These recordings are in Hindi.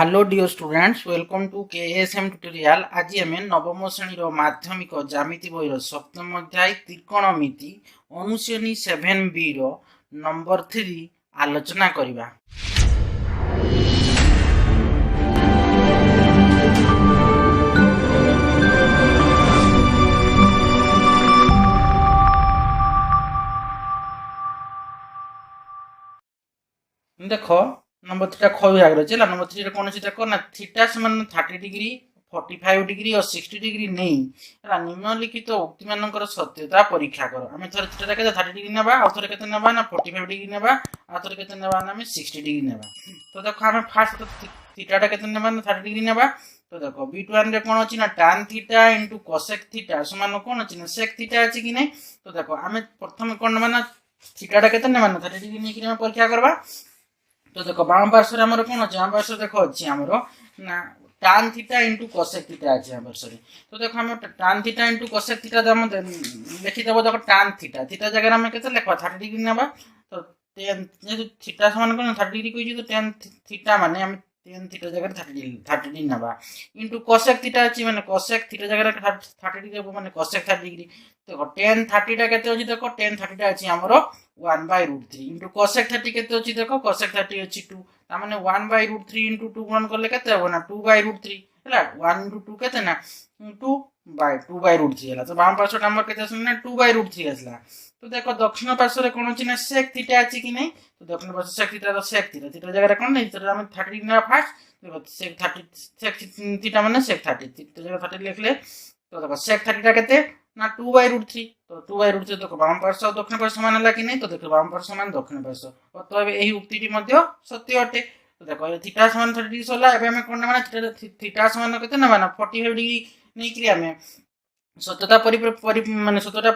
Hello dear students, welcome to KSM tutorial. आज आम नवम श्रेणी माध्यमिक ज्यामिति बही सप्तम अध्याय त्रिकोणमिति अनुशीलनी 7b नंबर 3 आलोचना करबा। देखो नंबर 3 ख विभाग रही है। नंबर 3 कौन सी देखो ना थीटा समान 30 डिग्री 45 डिग्री और 60 डिग्री नहीं निम्नलिखित उक्ति मानकर सत्यता परीक्षा कर। आम थोड़े थीटा के 30 डिग्री ना और थे के ना 45 डिग्री ना और थे के ना 60 डिग्री ना। तो देखो आम फास्ट थीटा के 30 डिग्री ना। तो देखो B1 रे कौन अच्छी ना tan theta into cosec theta समान कौन अच्छी ना सेक थीटा अच्छी कि नहीं। तो देखो आम प्रथम कौन ना थीटा के 30 डिग्री नहीं परीक्षा करवा। तो देखो बाम पार्श्व आमर कौन अच्छे बाम पार्श्व देखो अच्छी आमर ना tan theta into cosec theta अच्छे बाम पार्श्व। तो देखो आम tan theta into cosec theta लिखिदेव। देखो tan थीटा थीटा जगह आम के लिखा 30 डिग्री ना। तो थीटा समान कौन 30 डिग्री कही तो tan थीटा माने आम tan थीटा जगह 30 डिग्री ना इंटू कोसेक थीटा अच्छी माने कोसेक थीटा जगह 30 डिग्री माने कोसेक 30 डिग्री। देखो tan 30 टा केते अछि देखो tan 30 टा अछि हमरो 1/√3 इंटू कोसेक 30 केते अछि देखो कोसेक 30 अछि 2 ता माने 1/√3 इंटू 2 गुणन करले केते हो ना 2/√3 हैला 1 इंटू 2 केते ना 2/√3 हैला। तो बाम पार्श्व हमर केते आसला ना 2/√3 आसला। तो देखो दक्षिण पार्श्व रे कोन अछि ना सेक थीटा अछि कि नै। तो दक्षिण पार्श्व सेक थीटा तो सेक थीटा थीटा जगह कोन नै तो हम 30 डिग्री ना फास्ट। देखो सेक 30 सेक थीटा माने सेक 30 थीटा जगह 30 लिखले। तो देखो सेक 30 टा केते ना 2/√3। तो 2/√3 देखो बाम पार्श्व और दक्षिण पार्श्व समान हला कि नहीं। तो देखो बाम पार्श्व समान दक्षिण पार्श्व और तो एही उक्तिटी मध्ये सत्य अटे। तो देखो थीटा समान 30 डिग्री होला। एबे हम कोन माने थीटा समान केते ना 45 डिग्री नै कि हम सत्यता माने सत्यता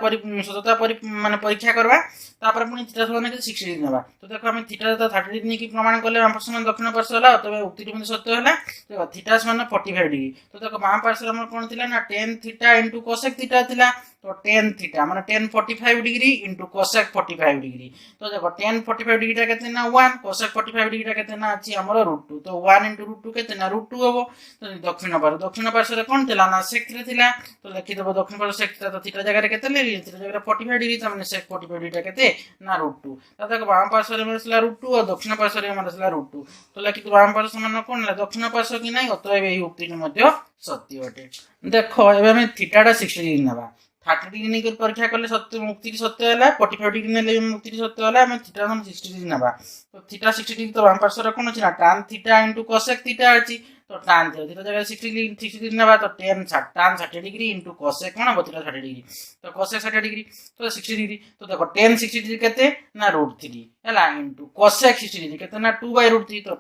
माने परीक्षा करवा। तापर पुनी थीटा समान के 60 डिग्री नबा। तो देखो हम थीटा तो 30 डिग्री की प्रमाण करले बाम पार्श्व समान दक्षिण पार्श्व होला। तबे उक्तिटी मध्ये सत्य होला। देखो थीटा समान 45 डिग्री। तो देखो बाम पार्श्व हमर कोन थिला ना tan theta into cosec theta थिला। तो tan थीटा माने tan 45 degree into cosec 45 degree. तो देखो tan 45 डिग्री टा केते ना 1 कोसेक 45 डिग्री टा केते ना अछि हमर √2। तो 1 इंटू √2 केते ना √2 होबो। तो दक्षिण पार्श्व रे कोन थिला ना सेक थीटा थिला। तो लिखि देबो दक्षिण पार्श्व सेक थीटा। तो थीटा जगह रे केते लेली थीटा जगह 45 डिग्री त माने सेक 45 डिग्री टा केते ना √2। तो देखो बाम पार्श्व रे मसला √2 और दक्षिण पार्श्व रे मसला √2। तो लिखि देबो बाम पार्श्व समान कोन ला दक्षिण पार्श्व कि नै। तो एबे एही उक्तिटी मध्ये सत्य अटे। देखो एबे हम थीटा टा 60 डिग्री नबा 30 डिग्री नै कर परीक्षा करले सत्य मुक्ति सत्य होला। 45 डिग्री नेले मुक्ति सत्य होला। हम थीटा हम 60 डिग्री नबा। तो थीटा 60 डिग्री तो बाम पार्श्व रे कोन अछि ना tan theta into cosec theta अछि। तो tan थीटा जगह 60 डिग्री नबा। तो tan 60 डिग्री इंटू कोसेक कोन बतिला 30 डिग्री। तो कोसेक 60 डिग्री तो 60 डिग्री। तो देखो tan 60 डिग्री केते ना √3 हैला इंटू कोसेक 60 डिग्री केते ना 2/√3। तो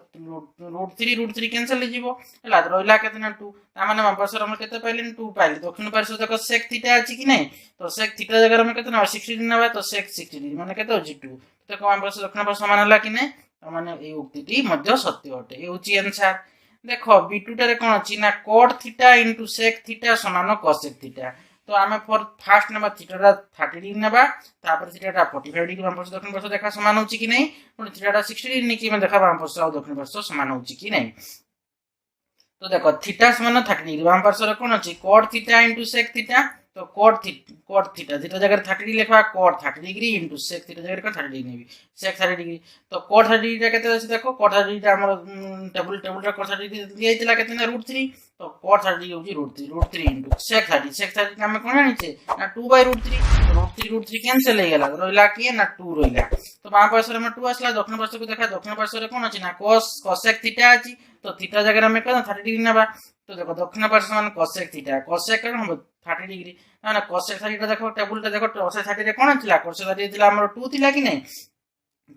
√3 कैंसिल हो जिवो हैला। तो रहला केते ना 2 ता माने बाम पार्श्व हम केते पाइले 2 पाइले। दक्षिण पार्श्व देखो सेक थीटा अछि कि नै। तो सेक थीटा जगह हम केते ना 60 डिग्री नबा। तो सेक 60 डिग्री माने केते होची 2। देखो बाम पार्श्व दक्षिण पार्श्व समान हला कि नै। त माने ए उक्तिटी मध्ये सत्य अटे। ए होची आंसर। देखो B2 रे कोन अछि ना cot theta into sec theta समान कोसेक थीटा। तो आमे फॉर फास्ट नबा थीटा रा 30 डिग्री नबा तापर थीटा रा 45 डिग्री बाम पार्श्व दक्षिण पार्श्व देखा समान होची कि नै। पुनी थीटा रा 60 डिग्री नि कि हम देखा बाम पार्श्व और दक्षिण पार्श्व समान होची कि नै। तो देखो थीटा समान 30 डिग्री बाम पार्श्व रे कोन अछि cot theta into sec theta. तो cot थीटा थीटा जगह 30 डिग्री लिखवा cot 30 degree into sec theta जगह 30 डिग्री नेबी सेक 30 डिग्री। तो cot 30 डिग्री केते अछि देखो cot 30 डिग्री हमर टेबल रा cot 30 डिग्री दिया इतला केते ना √3। तो cot 30 डिग्री होची √3 इंटू सेक 30 हम कोन आनिचे ना 2/√3। √3 कैंसिल हो गेला रहला कि ना 2 रहला। तो बाम पार्श्व में 2 आसला। दक्षिण पार्श्व को देखा दक्षिण पार्श्व रे कोन अछि ना कोसेक थीटा अछि। तो थीटा जगह में कोन 30 डिग्री नबा। तो देखो दक्षिण पार्श्व मान कोसेक थीटा कोसेक कोन हम 30 डिग्री ना कोसेक 30 टा देखो टेबल टा देखो कोसेक 30 रे कोन थिला कोसेक 30 थिला हमर 2 थिला कि नै।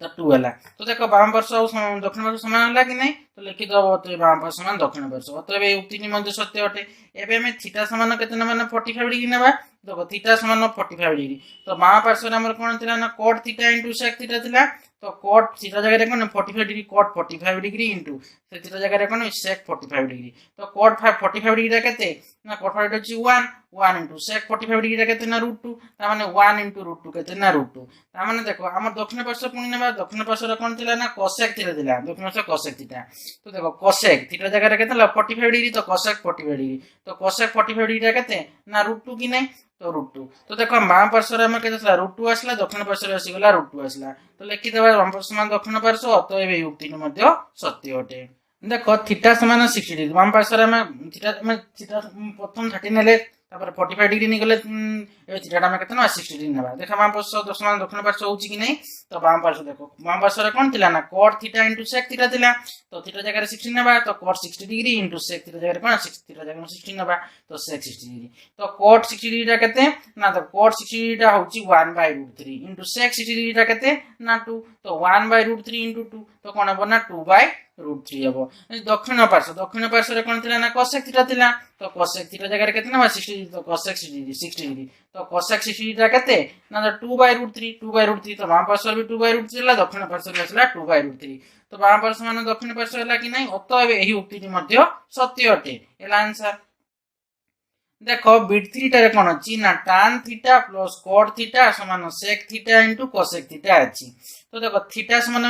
तो 2 हला। तो देखो बाम पार्श्व और दक्षिण पार्श्व समान हला कि नै। तो लिखि दबो तो बाम पार्श्व समान दक्षिण पार्श्व। तो ए उक्तिनि मध्ये सत्य अटे। एबे हम थीटा समान केते ना माने 45 डिग्री नबा। देखो थीटा समान 45 डिग्री। तो बाम पार्श्व हमर कोन थिला ना cot theta into sec theta थिला। तो cot थीटा जगह रे कोन 45 degree cot 45 degree into sec theta जगह रे कोन sec 45 डिग्री। तो cot 45 डिग्री रा केते ना cot 45 अछि 1 1 into sec 45 डिग्री केते ना √2 ता माने 1 into √2 केते ना √2 ता माने देखो हमर दक्षिण पार्श्व पुणी नेबा दक्षिण पार्श्व कोन थिला ना cosec थीटा थिला दक्षिण पार्श्व cosec थीटा तो देखो cosec थीटा जगह रे केते 45 डिग्री तो cosec 45 डिग्री तो cosec 45 डिग्री केते ना √2 कि नै तो √2 तो देखो बाम पार्श्व रे हम केते √2 आसला दक्षिण पार्श्व रे आसी गला √2 आसला तो लिखि देबा बाम पार्श्व समान दक्षिण पार्श्व अतएव ए युक्ति मध्ये सत्य अटे देखो थीटा समान 60 डिग्री बाम पार्श्व रे हम थीटा प्रथम 30 नेले तापर 45 डिग्री निकले ए थीटा में केतना 60 डिग्री नेबा देखा बाम पार्श्व समान दक्षिण पार्श्व होची कि नै तो बाम पार्श्व देखो बाम पार्श्व रे कोन थिला ना cot theta into sec theta थिला तो थीटा जगह रे 60 नेबा तो cot 60 degree into sec theta जगह रे कोन 60 थीटा जगह में 60 नेबा तो sec 60 डिग्री तो cot 60 डिग्री रा केते ना तो cot 60 डिग्री रा होची 1/√3 into sec 60 डिग्री रा केते ना 2 तो 1/√3 into 2 तो कोन हबो ना 2/√3 हबो दक्षिण पार्श्व रे कोन थिला ना cosec थीटा थिला तो cosec थीटा जगह रे केते ना 60 डिग्री तो cosec 60 डिग्री तो cosec 60 डिग्री रा केते ना तो 2/√3 तो बाम पार्श्व भी 2/√3 ला दक्षिण पार्श्व भी आसला 2/√3 तो बाम पार्श्व मान दक्षिण पार्श्व हला कि नै अतएव एही उक्तिटी मध्ये सत्य अटे एला आंसर देखो बिट थीटा रे कोन अछि ना tan theta plus cot theta समान sec theta into cosec theta अछि तो देखो थीटा समान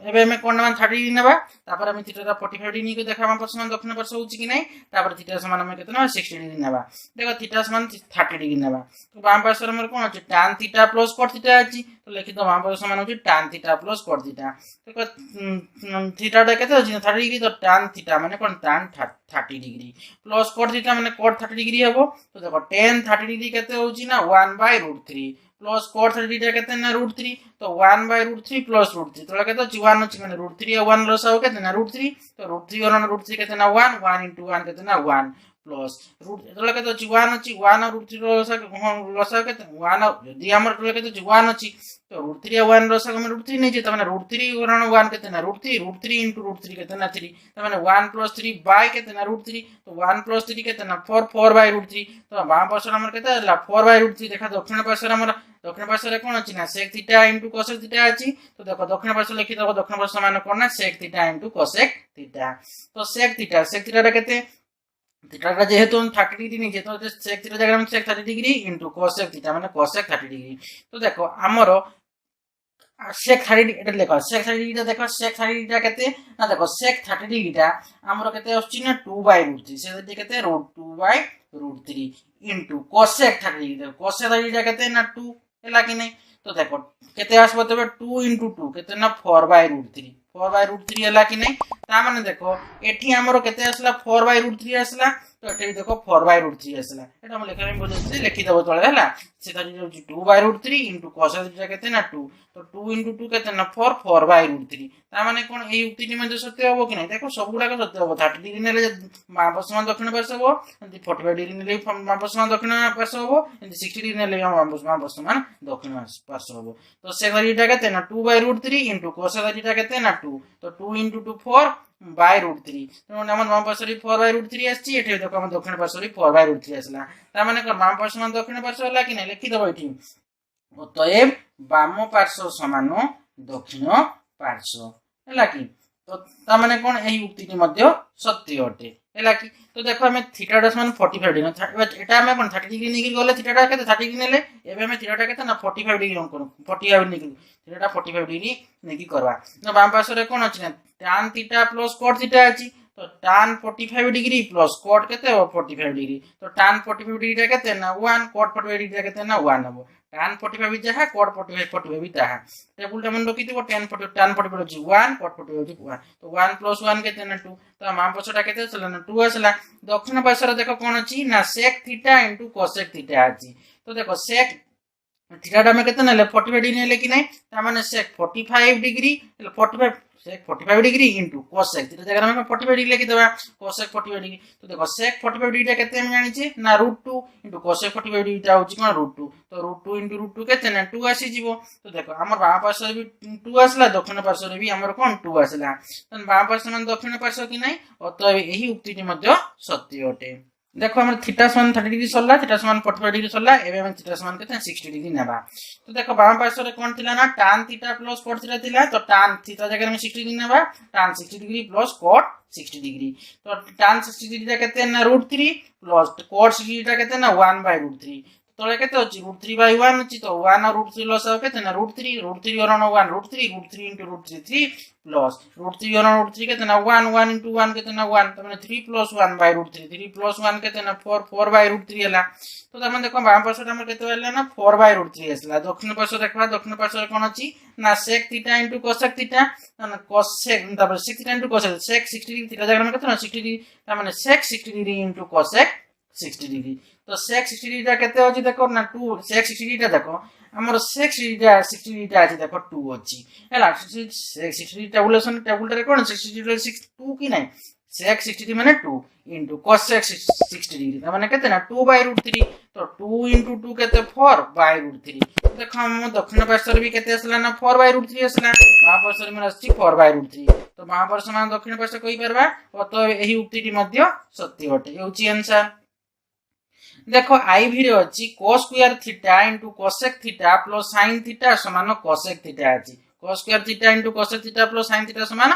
एबे में कोन मान 30 डिग्री नेबा तापर हम थीटा 45 डिग्री को देखा हम समान दक्षिण पार्श्व होछि कि नै तापर थीटा समान हम केतना 60 डिग्री नेबा देखो थीटा समान 30 डिग्री नेबा तो बाम पार्श्व हमर कोन अछि tan theta plus cot theta अछि तो लिखि दो बाम पार्श्व समान होछि tan theta plus cot theta देखो थीटा टा केते अछि 30 डिग्री तो tan थीटा माने कोन tan 30 degree plus cot theta माने cot 30 डिग्री हेबो तो देखो tan 30 डिग्री केते होछि ना 1/√3 प्लस cot 30 डिग्री केते ना √3 तो 1/√3 प्लस √3 तो केते अछि 1 अछि माने √3 और 1 लसाव केते ना √3 तो √3 और √3 केते ना 1 1 into 1 केते ना 1 प्लस तो केते अछि 1 अछि 1 और √3 लसाव केते 1 यदि हमर केते अछि 1 अछि तो √3 और 1 लसाव हम √3 नै जे त माने √3 और 1 केते ना √3 into √3 केते ना 3 त माने 1 + 3 बाय केते ना √3 तो 1 + 3 केते ना 4/√3 तो बाम पार्श्व हमर केते हला 4/√3 देखा दक्षिण पार्श्व हमर दक्षिण पार्श्व रे कोन अछि ना sec theta into cosec theta अछि तो देखो दक्षिण पार्श्व लिखि दबो दक्षिण पार्श्व मान कोन ना sec theta into cosec theta तो sec थीटा रे केते थीटा का जेहेतु 30 डिग्री नहीं जेतो sec थीटा जगह में sec 30 degree into cosec theta माने cosec 30 डिग्री तो देखो हमरो sec 30 डिग्री एटा देखो sec 30 डिग्री देखो sec 30 डिग्री केते ना देखो sec 30 डिग्री टा हमरो केते आछि ना 2/√3 से केते √2/√3 into cosec 30 degree cosec 30 degree केते ना 2 एला कि नै तो देखो केते आसबो तबे 2 into 2 केते ना 4/√3 एला कि नै ता माने देखो एठी हमरो केते आसला 4/√3 आसला तो एठी देखो 4/√3 आसला एटा हम लेखा में बोलते लिखि देबो तळे हला सेटा जे 2/√3 into cosec थीटा केते ना 2 तो 2 into 2 केते ना 4/√3 ता माने कोन एई उक्तिटी मध्ये सत्य होबो कि नै देखो सब गुडा का सत्य होबो 30 डिग्री नेले मापस मान दक्षिण पार्श्व होबो 45 डिग्री नेले मापस मान दक्षिण पार्श्व होबो 60 डिग्री नेले मापस मान दक्षिण पार्श्व होबो तो sec 30 डिग्री केते ना 2/√3 into cosec 30 डिग्री केते ना 2 तो 2 into 2 4/√3 तो हमर माम पार्श्व 4/√3 आछि एठी देखो हम दक्षिण पार्श्व 4/√3 आसला ता माने कोन माम पार्श्व मान दक्षिण पार्श्व होला कि नै लिखि देबो एठी अतएव बाम पार्श्व समान दक्षिण पार्श्व हैला कि तो ता माने कोन एही उक्तिटी मध्ये सत्य अटे हैला कि तो देखो हमें थीटा टा समान 45 डिग्री एटा हमें कोन 30 डिग्री निकल गले थीटा टा केते 30 डिग्री नेले एबे हमें थीटा टा केते ना 45 डिग्री हम करू 45 निकल थीटा टा 45 डिग्री नेकी करवा तो बाम पार्श्व रे कोन अछि ना tan theta plus cot theta अछि तो tan 45 डिग्री प्लस cot केते 45 डिग्री तो tan 45 डिग्री केते ना 1 cot 45 डिग्री केते ना 1 हबो tan 45 जहा cot 45 भी ताहा टेबल टा मन रखि देबो tan 45 अछि 1 cot 45 अछि 1 तो 1 + 1 केते ना 2 तो माम पार्श्वटा केते चला ना 2 आसला दक्षिण पार्श्व देखो कोन अछि ना sec theta into cosec theta अछि तो देखो sec थीटा टा में केते नेले 45 डिग्री नेले कि नै ता माने sec 45 degree 45 sec 45 degree into cosec theta जगह में 45 डिग्री लिखि देबा cosec 45 डिग्री तो देखो sec 45 डिग्री केते हम जानि छी ना √2 into cosec 45 डिग्री ता होची कोन √2 तो √2 into √2 केते ना 2 आसी जीवो तो देखो हमर बाम पार्श्व भी 2 आसला दक्षिण पार्श्व भी हमर कोन 2 आसला तन बाम पार्श्व मान दक्षिण पार्श्व कि नै अतएव एही उक्तिटी मध्ये सत्य अटे देखो हम थीटा समान 30 डिग्री सरला, थीटा समान 45 डिग्री सरला, एबे हम थीटा समान केते 60 डिग्री नेबा। तो देखो बाम पार्श्व रे कोन थिला ना tan theta plus cot theta थिला, तो tan थीटा जगह में 60 डिग्री नेबा, tan 60 degree plus cot 60 degree. तो tan 60 डिग्री केते ना √3 प्लस cot 60 डिग्री केते ना 1/√3। तळे केते अछि √3/1 अछि, तो 1 और √3 लॉस हो केते ना √3 √3 और 1 √3 √3 into √3 3 प्लस √3 और √3 केते ना 1 1 into 1 केते ना 1, त माने 3 plus 1/√3 3 plus 1 केते ना 4 4/√3 हला। तो त माने देखो बाम पार्श्व हमर केते हला ना 4/√3 हसला। दक्षिण पार्श्व देखबा, दक्षिण पार्श्व कोन अछि ना sec theta into cosec theta, ना cosec तापर sec theta into cosec, sec 60 degree theta जगह में केते ना 60 डिग्री, त माने sec 60 degree into cosec 60 degree. तो sec 60 डिग्री केते अछि देखो ना 2 sec 60 डिग्री देखो हमर sec 60 डिग्री अछि देखो 2 अछि हला। sec 60 डिग्री टेबुलेशन टेबुल रे कोन 60 डिग्री 2 की नै sec 60 डिग्री माने 2 into cosec 60 डिग्री त माने केते ना 2/√3। तो 2 into 2 केते 4/√3। देखो हम दक्षिण पार्श्व भी केते असला ना 4/√3 असला, बाम पार्श्व में अछि 4/√3। तो बाम पार्श्व में दक्षिण पार्श्व कहि परबा, तो एही उक्तिटी मध्य सत्य अटे, हेउची आंसर। देखो आईवी रे अछि cos square theta into cosec theta plus sin theta समान cosec थीटा अछि। cos square theta into cosec theta plus sin theta समान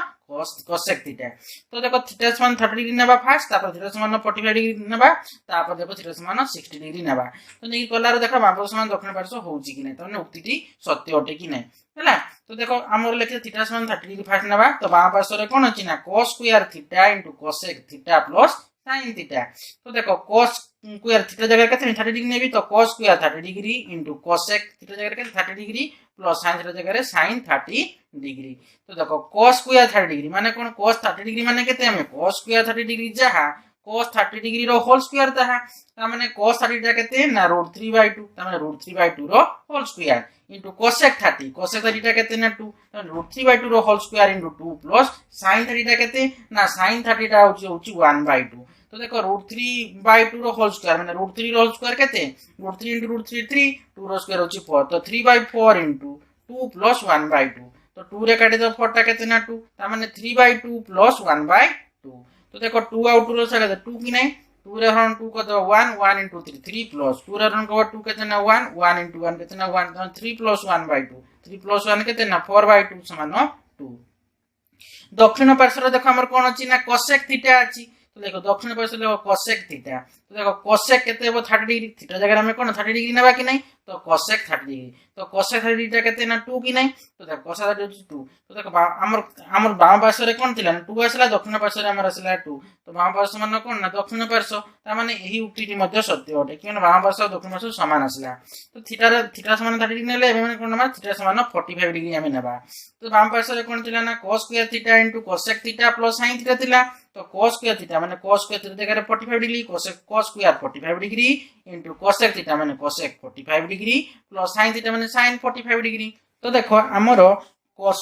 cosec थीटा। तो देखो थीटा समान 30 डिग्री नेबा फास्ट, तापर थीटा समान 45 डिग्री नेबा, तापर देखो थीटा समान 60 डिग्री नेबा। तो नै कलार देखो बाम पार्श्व समान दक्षिण पार्श्व होउची कि नै, तो उक्तिटी सत्य अटे कि नै हला। तो देखो हमर लेखे थीटा समान 30 डिग्री फास्ट नेबा, तो बाम पार्श्व रे कोन अछि ना cos square theta into cosec theta plus sin theta. तो देखो cos स्क्वायर थीटा जगह केते 30 डिग्री नेबी, तो cos square 30 degree into cosec theta जगह केते 30 डिग्री प्लस sin थीटा जगह रे sin 30 डिग्री। तो देखो cos स्क्वायर 30 डिग्री माने कोन cos 30 डिग्री माने केते हमें cos स्क्वायर 30 डिग्री जहा cos 30 डिग्री रो होल स्क्वायर ताहा, त माने cos 30 डिग्री केते ना √3/2, त माने √3/2 रो whole square into cosec 30 cosec 30 केते ना 2, त √3/2 रो whole square into 2 plus sin 30 केते ना sin 30 होची 1/2। तो देखो √3/2 रो होल स्क्वायर माने √3 रो होल स्क्वायर केते √3 into √3 3 2 रो स्क्वायर होची 4, तो 3/4 into 2 plus 1/2। तो 2 रे काटे तो 4 टा केते ना 2, ता माने 3/2 plus 1/2। तो देखो 2 आउट 2 रो सके 2 की नै 2 रे हरण 2 को तो 1 1 into 3 3 plus 2 रे हरण को 2 केते ना 1 1 into 1 केते ना 1, तो 3 plus 1/2 3 plus 1 केते ना 4/2 समान 2। दक्षिण पार्श्व देखो हमर कोन अछि ना cosec थीटा अछि। तो देखो दक्षिण पार्श्व देखो cosec थीटा, तो देखो cosec केते हो 30 डिग्री थीटा जगह में कोन 30 डिग्री नेबा कि नै, तो cosec 30 डिग्री, तो cosec 30 डिग्री केते ना 2 कि नै, तो देखो cosec 30 डिग्री 2। तो देखो हमर बाम पार्श्व रे कोन थिला 2 आसला, दक्षिण पार्श्व रे हमर आसला 2, तो बाम पार्श्व मान कोन ना दक्षिण पार्श्व, ता माने एही उक्तिटी मध्ये सत्य अटे कि बाम पार्श्व दक्षिण पार्श्व समान आसला। तो थीटा समान 30 डिग्री नेले एबे माने कोन ना थीटा समान 45 डिग्री हमें नेबा। तो बाम पार्श्व रे कोन थिला ना cos square theta into cosec theta plus sin theta थिला, तो cos स्क्वायर थीटा माने cos स्क्वायर थीटा जगह 45 degree cos square 45 degree into cosec theta माने cosec 45 degree plus sin theta माने sin 45 डिग्री। तो देखो हमरो cos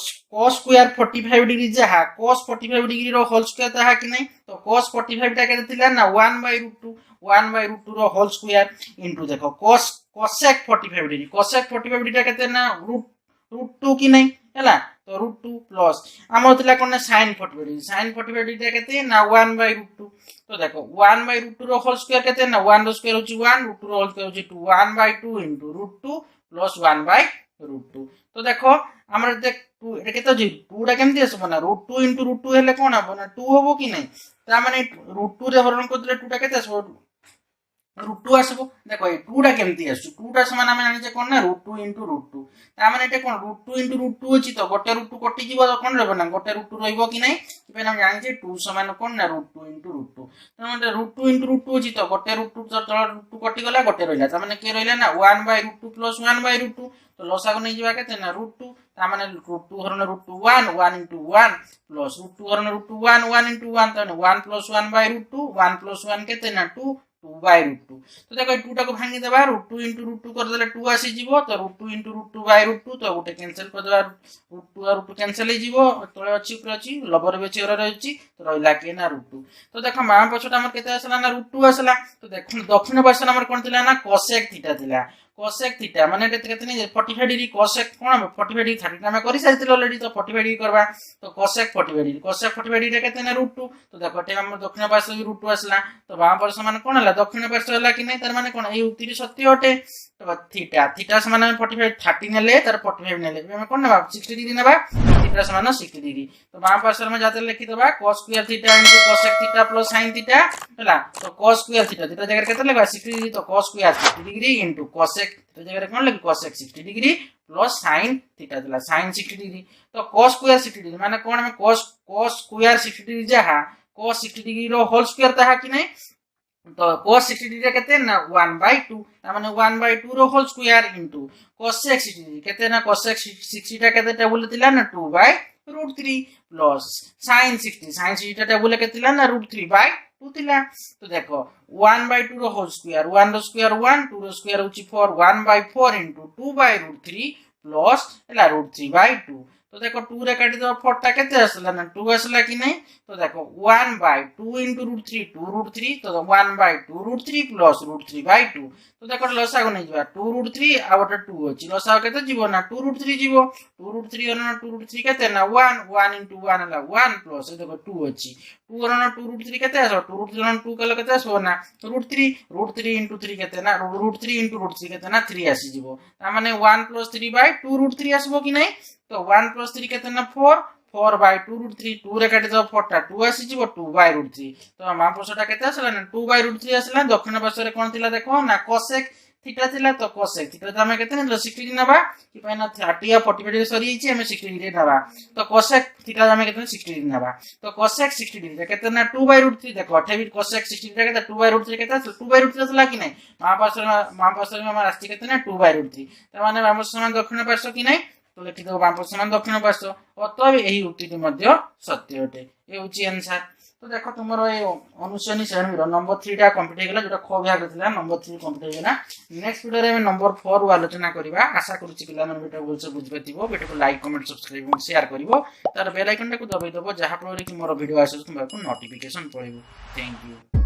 स्क्वायर 45 डिग्री जहा cos 45 डिग्री रो होल स्क्वायर ताहा कि नै, तो cos 45 टा केते थिला ना 1/√2 रो होल स्क्वायर into देखो cosec 45 डिग्री cosec 45 डिग्री टा केते ना √2 कि नै हला। तो √2 प्लस हमर थिला कोन sin 45 डिग्री sin 45 डिग्री केते ना 1/√2। तो देखो 1/√2 रो होल स्क्वायर केते ना 1 रो स्क्वायर होची 1 √2 रो होल स्क्वायर होची 2 1/2 into √2 प्लस 1/√2। तो देखो हमर देख 2 एटा केते होची 2 टा केमति आसबो ना √2 into √2 हेले कोन हबो ना 2 होबो कि नै, ता माने √2 रे हरण करले 2 टा केते आसबो √2 आसबो। देखो ए 2 टा केमति आसु 2 टा समान हम जानि जे कोन ना √2 into √2, ता माने एटा कोन √2 into √2 होची, तो गोटे √2 कटि जीवो तो कोन रहबो ना गोटे √2 रहइबो कि नै, इबे हम जानि जे 2 समान कोन ना √2 into √2, तो माने √2 into √2 होची, तो गोटे √2 तो √2 कटि गला गोटे रहला, ता माने के रहला ना 1/√2 plus 1/√2, तो लसागु नै जीवा केते ना √2, ता माने √2 हरण √2 1 1 into 1 plus √2 हरण √2 1 1 into 1, तो 1 plus 1/√2 1 plus 1 केते ना 2 2/√2। तो देखो 2 टा को भांगी देबा √2 into √2 कर देले 2 आसी जीवो, तो √2 into √2/√2, तो गोटे कैंसिल कर देबा √2 और √2 कैंसिल हे जीवो, तळे अछि ऊपर अछि लबर बेचे रे रहछि, तो रहला के ना √2। तो देखो मां पछटा हमर केते आसला ना √2 आसला। तो देखो दक्षिण पार्श्व हमर कोन थिला ना cosec थीटा थिला cosec थीटा माने केतने 45 डिग्री cosec कोन 45 डिग्री 30 हम करि सारितिल ऑलरेडी तो 45 डिग्री करबा तो cosec 45 डिग्री रे केतने √2 तो देखो टे हम दक्षिण पार्श्व भी √2 आसला तो बाम पार्श्व माने कोन हला दक्षिण पार्श्व हला कि नै तार माने कोन ए उक्ति सत्य अटे तो थीटा समान 45 30 नेले तार 45 नेले हम कोन नेबा 60 डिग्री नेबा थीटा समान 60 डिग्री तो बाम पार्श्व में जाते लिखि दबा cos square theta * cosec theta + sin theta हला तो cos स्क्वायर थीटा जगह केते लेबा 60 डिग्री तो cos स्क्वायर 60 डिग्री * cosec जगह कोन लेबा cosec 60 डिग्री + sin थीटा देला sin 60 डिग्री तो cos स्क्वायर 60 डिग्री माने कोन में cos स्क्वायर 60 डिग्री जहा cos 60 डिग्री रो होल स्क्वायर ताहा कि नै तो cos 60 डिग्री केते ना 1/2 माने 1/2 रो होल स्क्वायर * cosec 60 डिग्री केते ना cosec 60 टा केते टेबल थिला ना 2/√3 प्लस sin 60 टा टेबल केते थिला ना √3/2 थिला तो देखो 1/2 रो होल स्क्वायर 1 रो स्क्वायर 1 2 रो स्क्वायर होची 4 1/4 * 2/√3 प्लस एला √3/2 तो देखो 2 रे काटी दो 4 टा केते आसला ना 2 आसला कि नै तो देखो 1/2 * √3 2√3 तो 1/2 √3 प्लस √3/2 तो देखो लसागु नै जबा 2√3 आ ओटा 2 अछि लसागु केते जीवो ना 2√3 जीवो 2√3 और 2√3 केते ना 1 1 * 1 हला 1 प्लस देखो 2 अछि 2 और 2√3 केते आसो 2√3 और 2 कले केते आसो ना √3 * 3 केते ना √3 * √3 केते ना 3 आसी जीवो ता माने 1 + 3/2 √3 आसबो कि नै तो 1 + 3 केते ना 4 4/2 √3 2 रे काटी दो 4 टा 2 आसी जीवो 2/√3 तो मा पार्श्वटा केते आसला ना 2/√3 आसला दक्षिण पार्श्व रे कोन थिला देखो ना cosec थीटा थिला तो cosec थीटा हम केते ना 60 डिग्री नबा कि पाइना 30 या 45 डिग्री सरी छि हम 60 डिग्री नबा तो cosec थीटा हम केते 60 डिग्री नबा तो cosec 60 डिग्री केते ना 2/√3 देखो 28 cosec 60 डिग्री केते 2/√3 केते 2/√3 असला कि नै मा पार्श्व में हम राशि केते ना 2/√3 त माने बाम समान दक्षिण पार्श्व कि नै तो लिखि दो बाम पार्श्व समान दक्षिण पार्श्व अतः एही उक्ति मध्य सत्य अटे ए होची आंसर तो देखो तुमरो ए अनुसरणी श्रेणी रो नंबर 3 टा कंप्लीट गेला जोटा ख विभाग थिला नंबर 3 कंप्लीट गेला नेक्स्ट वीडियो रे हम नंबर 4 रो आलोचना करिबा आशा करूची पिला मन वीडियो बोल से बुझ पातिबो वीडियो को लाइक कमेंट सब्सक्राइब और शेयर करिवो तार बेल आइकन टा को दबाई दबो जहा पर कि मोर वीडियो आसे तुमको नोटिफिकेशन पळिबो थैंक यू।